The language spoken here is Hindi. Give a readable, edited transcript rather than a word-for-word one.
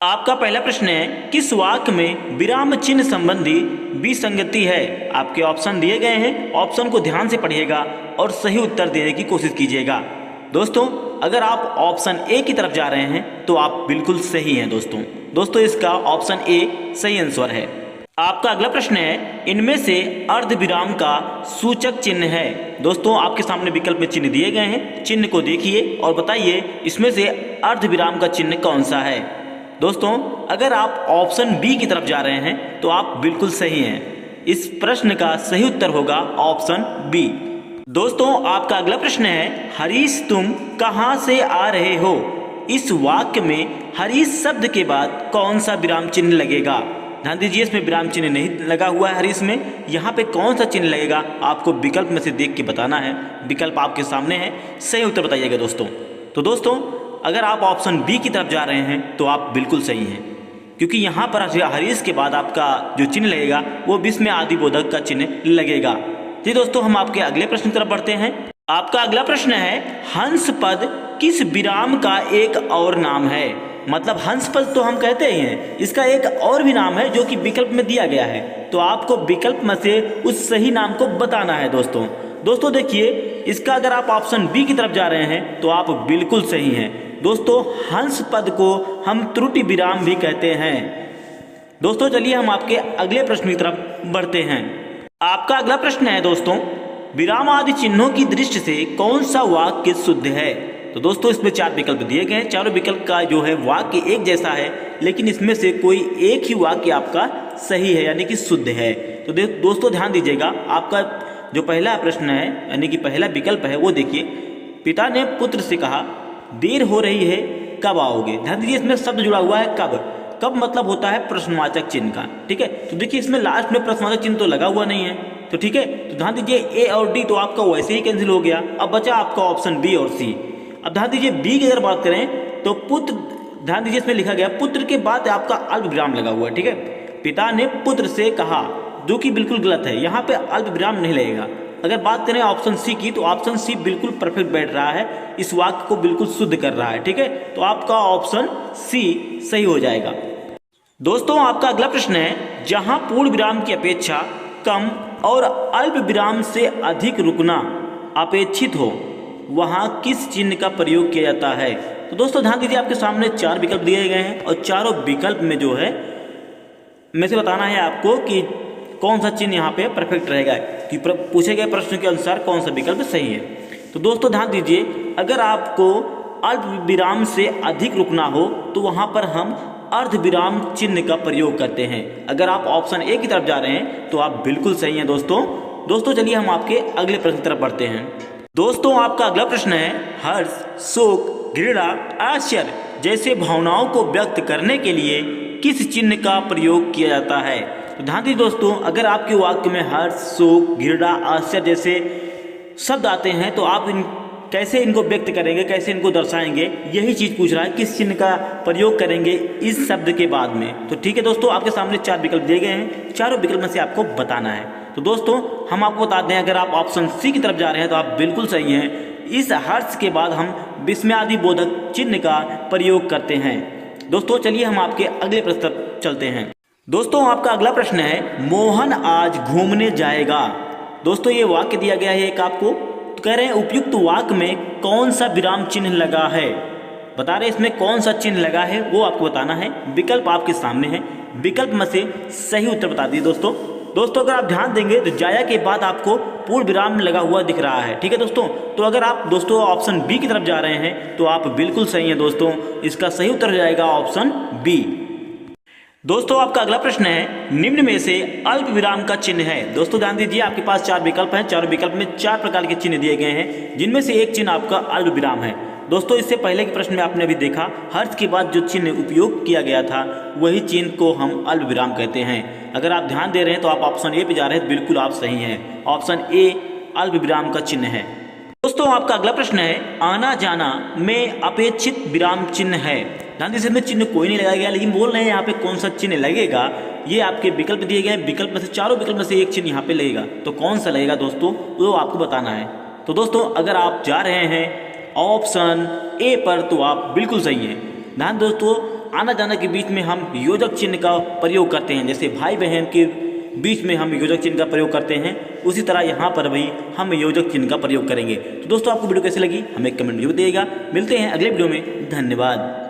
आपका पहला प्रश्न है, किस वाक्य में विराम चिन्ह संबंधी विसंगति है। आपके ऑप्शन दिए गए हैं, ऑप्शन को ध्यान से पढ़िएगा और सही उत्तर देने की कोशिश कीजिएगा। दोस्तों, अगर आप ऑप्शन ए की तरफ जा रहे हैं तो आप बिल्कुल सही हैं। दोस्तों इसका ऑप्शन ए सही आंसर है। आपका अगला प्रश्न है, इनमें से अर्धविराम का सूचक चिन्ह है। दोस्तों, आपके सामने विकल्प में चिन्ह दिए गए हैं, चिन्ह को देखिए और बताइए इसमें से अर्धविराम का चिन्ह कौन सा है। दोस्तों, अगर आप ऑप्शन बी की तरफ जा रहे हैं तो आप बिल्कुल सही हैं। इस प्रश्न का सही उत्तर होगा ऑप्शन बी। दोस्तों, आपका अगला प्रश्न है, हरीश तुम कहां से आ रहे हो। इस वाक्य में हरीश शब्द के बाद कौन सा विराम चिन्ह लगेगा। ध्यान दीजिए, इसमें विराम चिन्ह नहीं लगा हुआ है हरीश में। यहाँ पे कौन सा चिन्ह लगेगा आपको विकल्प में से देख के बताना है। विकल्प आपके सामने है, सही उत्तर बताइएगा दोस्तों। तो दोस्तों, अगर आप ऑप्शन बी की तरफ जा रहे हैं तो आप बिल्कुल सही हैं, क्योंकि यहाँ पर हरीश के बाद आपका जो चिन्ह लगेगा वो विस्मय आदि बोधक का चिन्ह लगेगा। जी दोस्तों, हम आपके अगले प्रश्न की तरफ बढ़ते हैं। आपका अगला प्रश्न है, हंस पद किस विराम का एक और नाम है। मतलब हंस पद तो हम कहते ही हैं, इसका एक और भी नाम है जो कि विकल्प में दिया गया है। तो आपको विकल्प में से उस सही नाम को बताना है। दोस्तों देखिए, इसका अगर आप ऑप्शन बी की तरफ जा रहे हैं तो आप बिल्कुल सही हैं। दोस्तों, हंस पद को हम त्रुटि विराम भी कहते हैं। दोस्तों, चलिए हम आपके अगले प्रश्न की तरफ बढ़ते हैं। आपका अगला प्रश्न है दोस्तों, विराम आदि चिन्हों की दृष्टि से कौन सा वाक्य शुद्ध है। तो दोस्तों, इसमें 4 विकल्प दिए गए हैं। चारों विकल्प का जो है वाक्य एक जैसा है, लेकिन इसमें से कोई एक ही वाक्य आपका सही है, यानी कि शुद्ध है। तो दोस्तों ध्यान दीजिएगा, आपका जो पहला प्रश्न है यानी कि पहला विकल्प है वो देखिए, पिता ने पुत्र से कहा देर हो रही है, कब आओगे। ध्यान दीजिए, इसमें शब्द जुड़ा हुआ है कब मतलब होता है प्रश्नवाचक चिन्ह का। ठीक है, तो देखिए इसमें लास्ट में प्रश्नवाचक चिन्ह तो लगा हुआ नहीं है। तो ठीक है, तो ध्यान दीजिए ए और डी तो आपका वैसे ही कैंसिल हो गया। अब बचा आपका ऑप्शन बी और सी। अब ध्यान दीजिए, बी की अगर बात करें तो पुत्र, ध्यान दीजिए इसमें लिखा गया पुत्र के बाद आपका अल्प विराम लगा हुआ है। ठीक है, पिता ने पुत्र से कहा, जो कि बिल्कुल गलत है, यहाँ पे अल्प विराम नहीं लगेगा। अगर बात करें ऑप्शन सी की तो ऑप्शन सी बिल्कुल परफेक्ट बैठ रहा है, इस वाक्य को बिल्कुल शुद्ध कर रहा है। ठीक है, तो आपका ऑप्शन सी सही हो जाएगा। दोस्तों, आपका अगला प्रश्न है, जहां पूर्ण विराम की अपेक्षा कम और अल्प विराम से अधिक रुकना अपेक्षित हो, वहां किस चिन्ह का प्रयोग किया जाता है। तो दोस्तों ध्यान दीजिए, आपके सामने 4 विकल्प दिए गए हैं और चारों विकल्प में जो है में से बताना है आपको कि कौन सा चिन्ह यहाँ पे परफेक्ट रहेगा, कि पूछे गए प्रश्न के अनुसार कौन सा विकल्प सही है। तो दोस्तों ध्यान दीजिए, अगर आपको अल्प विराम से अधिक रुकना हो तो वहाँ पर हम अर्ध विराम चिन्ह का प्रयोग करते हैं। अगर आप ऑप्शन ए की तरफ जा रहे हैं तो आप बिल्कुल सही हैं दोस्तों चलिए हम आपके अगले प्रश्न की तरफ बढ़ते हैं। दोस्तों, आपका अगला प्रश्न है, हर्ष, शोक, घृणा, आश्चर्य जैसे भावनाओं को व्यक्त करने के लिए किस चिन्ह का प्रयोग किया जाता है। तो ध्यान दीजिए दोस्तों, अगर आपके वाक्य में हर्ष, शोक, घृणा, आश्चर्य जैसे शब्द आते हैं तो आप कैसे इनको व्यक्त करेंगे, कैसे इनको दर्शाएंगे, यही चीज़ पूछ रहा है, किस चिन्ह का प्रयोग करेंगे इस शब्द के बाद में। तो ठीक है दोस्तों, आपके सामने 4 विकल्प दिए गए हैं, चारों विकल्प में से आपको बताना है। तो दोस्तों हम आपको बता दें, अगर आप ऑप्शन सी की तरफ जा रहे हैं तो आप बिल्कुल सही हैं। इस हर्ष के बाद हम विस्मयादि बोधक चिन्ह का प्रयोग करते हैं। दोस्तों चलिए हम आपके अगले प्रश्न तक चलते हैं। दोस्तों, आपका अगला प्रश्न है, मोहन आज घूमने जाएगा। दोस्तों ये वाक्य दिया गया है एक आपको, तो कह रहे हैं उपयुक्त वाक्य में कौन सा विराम चिन्ह लगा है। बता रहे इसमें कौन सा चिन्ह लगा है वो आपको बताना है। विकल्प आपके सामने है, विकल्प में से सही उत्तर बता दिए दोस्तों अगर आप ध्यान देंगे तो जाया के बाद आपको पूर्ण विराम लगा हुआ दिख रहा है। ठीक है दोस्तों, तो अगर आप दोस्तों ऑप्शन बी की तरफ जा रहे हैं तो आप बिल्कुल सही हैं दोस्तों, इसका सही उत्तर हो जाएगा ऑप्शन बी। दोस्तों आपका अगला प्रश्न है, निम्न में से अल्प विराम का चिन्ह है। दोस्तों ध्यान दीजिए, आपके पास 4 विकल्प हैं, चारों विकल्प में 4 प्रकार के चिन्ह दिए गए हैं, जिनमें से एक चिन्ह आपका अल्प विराम है। दोस्तों इससे पहले के प्रश्न में आपने अभी देखा, हर्ष के बाद जो चिन्ह उपयोग किया गया था वही चिन्ह को हम अल्प विराम कहते हैं। अगर आप ध्यान दे रहे हैं तो आप ऑप्शन ए पे जा रहे हैं, बिल्कुल आप सही हैं, ऑप्शन ए अल्प विराम का चिन्ह है। दोस्तों आपका अगला प्रश्न है, आना जाना में अपेक्षित विराम चिन्ह है। ध्यान दीजिए, इसमें चिन्ह कोई नहीं लगाया गया, लेकिन बोल रहे हैं यहाँ पे कौन सा चिन्ह लगेगा। ये आपके विकल्प दिए गए हैं, विकल्प में से चारों विकल्प में से एक चिन्ह यहाँ पे लगेगा, तो कौन सा लगेगा दोस्तों वो आपको बताना है। तो दोस्तों अगर आप जा रहे हैं ऑप्शन ए पर तो आप बिल्कुल सही हैं। ध्यान दोस्तों, आना जाना के बीच में हम योजक चिन्ह का प्रयोग करते हैं, जैसे भाई बहन के बीच में हम योजक चिन्ह का प्रयोग करते हैं, उसी तरह यहाँ पर भी हम योजक चिन्ह का प्रयोग करेंगे। तो दोस्तों आपको वीडियो कैसी लगी हमें कमेंट जरूर दिएगा। मिलते हैं अगले वीडियो में, धन्यवाद।